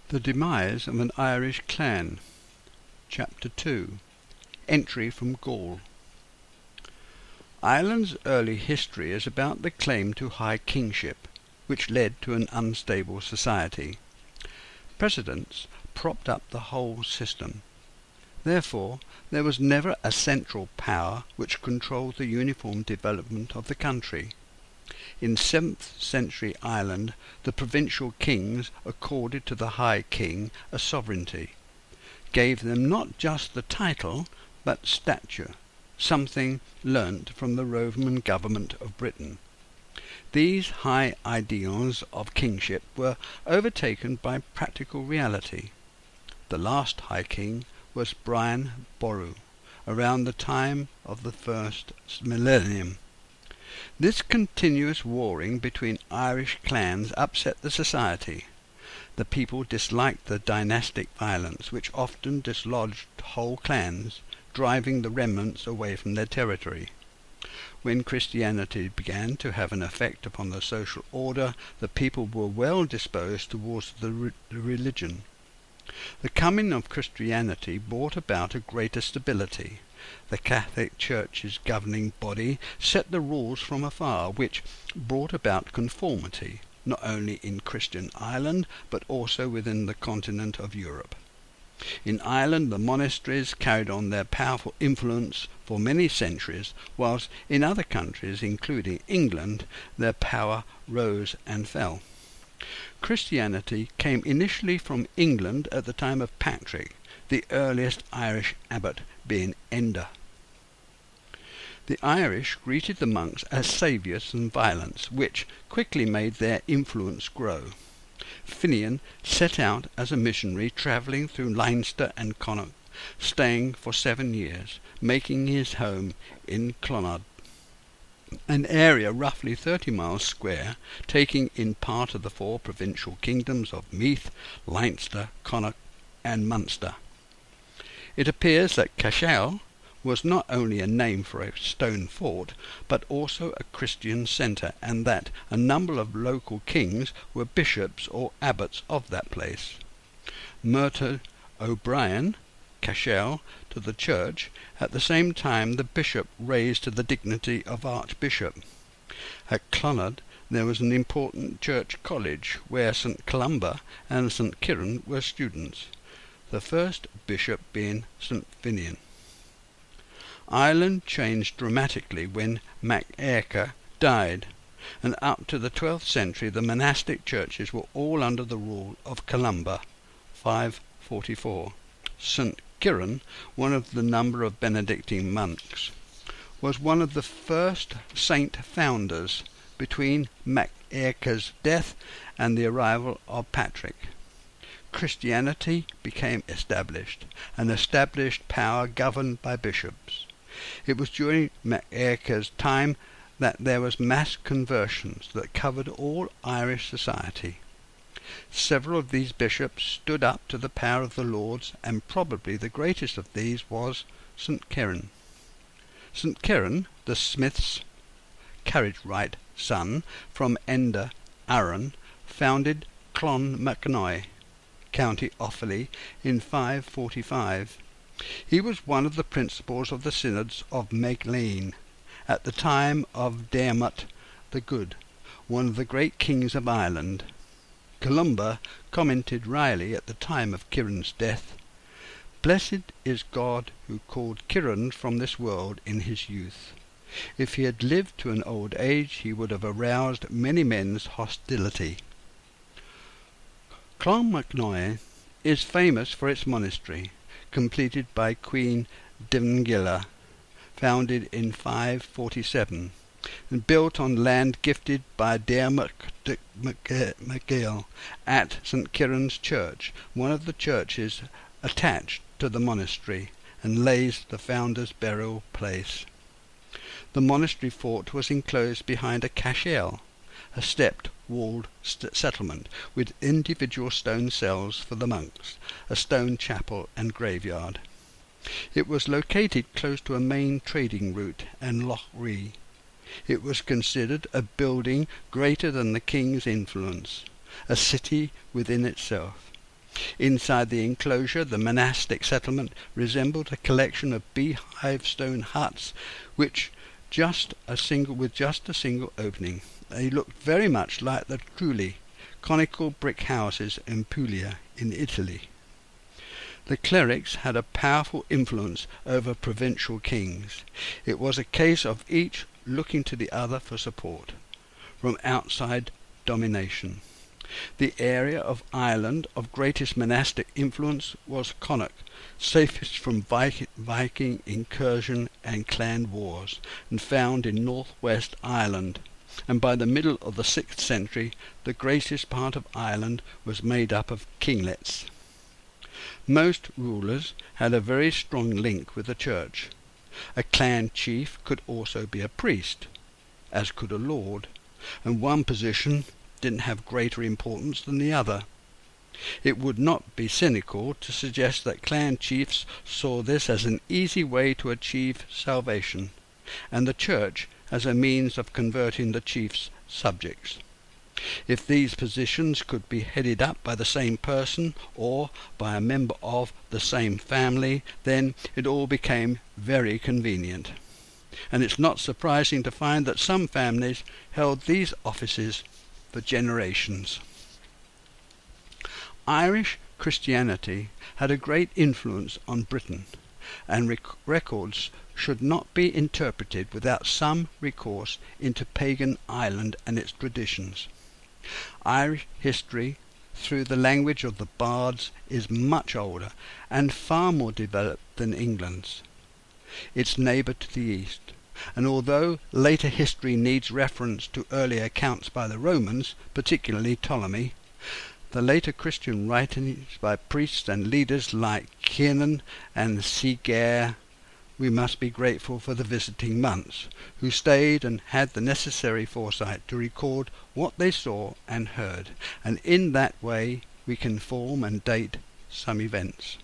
The demise of an Irish clan. Chapter 2. Entry from Gaul. Ireland's early history is about the claim to high kingship, which led to an unstable society. Precedents propped up the whole system. Therefore, there was never a central power which controlled the uniform development of the country. In 7th century Ireland, the provincial kings accorded to the High King a sovereignty, gave them not just the title, but stature, something learnt from the Roman government of Britain. These high ideals of kingship were overtaken by practical reality. The last High King was Brian Boru, around the time of the first millennium. This continuous warring between Irish clans upset the society. The people disliked the dynastic violence, which often dislodged whole clans, driving the remnants away from their territory. When Christianity began to have an effect upon the social order, the people were well disposed towards the religion. The coming of Christianity brought about a greater stability. The Catholic Church's governing body set the rules from afar, which brought about conformity, not only in Christian Ireland, but also within the continent of Europe. In Ireland, the monasteries carried on their powerful influence for many centuries, whilst in other countries, including England, their power rose and fell. Christianity came initially from England at the time of Patrick, the earliest Irish abbot being Enda. The Irish greeted the monks as saviours from violence, which quickly made their influence grow. Finian set out as a missionary, travelling through Leinster and Connaught, staying for 7 years, making his home in Clonmacnoise, an area roughly 30 miles square, taking in part of the 4 provincial kingdoms of Meath, Leinster, Connaught and Munster. It appears that Cashel was not only a name for a stone fort, but also a Christian centre, and that a number of local kings were bishops or abbots of that place. Murtagh O'Brien, Cashel, to the church, at the same time the bishop raised to the dignity of archbishop. At Clonmacnoise there was an important church college, where St. Columba and St. Ciaran were students, the first bishop being St. Finian. Ireland changed dramatically when Mac Aircha died, and up to the 12th century the monastic churches were all under the rule of Columba, 544. St. Ciaran, one of the number of Benedictine monks, was one of the first saint founders between Mac Aircha's death and the arrival of Patrick. Christianity became established, an established power governed by bishops. It was during Mac Aircha's time that there was mass conversions that covered all Irish society. Several of these bishops stood up to the power of the lords, and probably the greatest of these was St. Ciaran. St. Ciaran, the smith's carriage-wright son from Enda, Arran, founded Clonmacnoise, County Offaly, in 545. He was one of the principals of the synods of Magdalene at the time of Diarmait the Good, one of the great kings of Ireland. Columba commented wryly at the time of Ciaran's death, "Blessed is God who called Ciaran from this world in his youth. If he had lived to an old age, he would have aroused many men's hostility." Clonmacnoise is famous for its monastery, completed by Queen Dingilla, founded in 547, and built on land gifted by Diarmait MacGill at St. Ciaran's Church, one of the churches attached to the monastery, and lays the founder's burial place. The monastery fort was enclosed behind a Cashel, a stepped, walled settlement with individual stone cells for the monks, a stone chapel and graveyard. It was located close to a main trading route and Loch Ree. It was considered a building greater than the king's influence, a city within itself. Inside the enclosure, the monastic settlement resembled a collection of beehive stone huts, with just a single opening. They looked very much like the truly conical brick houses in Puglia in Italy. The clerics had a powerful influence over provincial kings. It was a case of each looking to the other for support from outside domination. The area of Ireland of greatest monastic influence was Connacht, safest from Viking incursion and clan wars, and found in northwest Ireland. And by the middle of the 6th century, the greatest part of Ireland was made up of kinglets. Most rulers had a very strong link with the church. A clan chief could also be a priest, as could a lord, and one position didn't have greater importance than the other. It would not be cynical to suggest that clan chiefs saw this as an easy way to achieve salvation, and the church as a means of converting the chief's subjects. If these positions could be headed up by the same person or by a member of the same family, then it all became very convenient. And it's not surprising to find that some families held these offices for generations. Irish Christianity had a great influence on Britain, and records should not be interpreted without some recourse into pagan Ireland and its traditions. Irish history, through the language of the bards, is much older and far more developed than England's, its neighbour to the east, and although later history needs reference to earlier accounts by the Romans, particularly Ptolemy, the later Christian writings by priests and leaders like Ciaran and Ciaran, we must be grateful for the visiting monks, who stayed and had the necessary foresight to record what they saw and heard, and in that way we can form and date some events.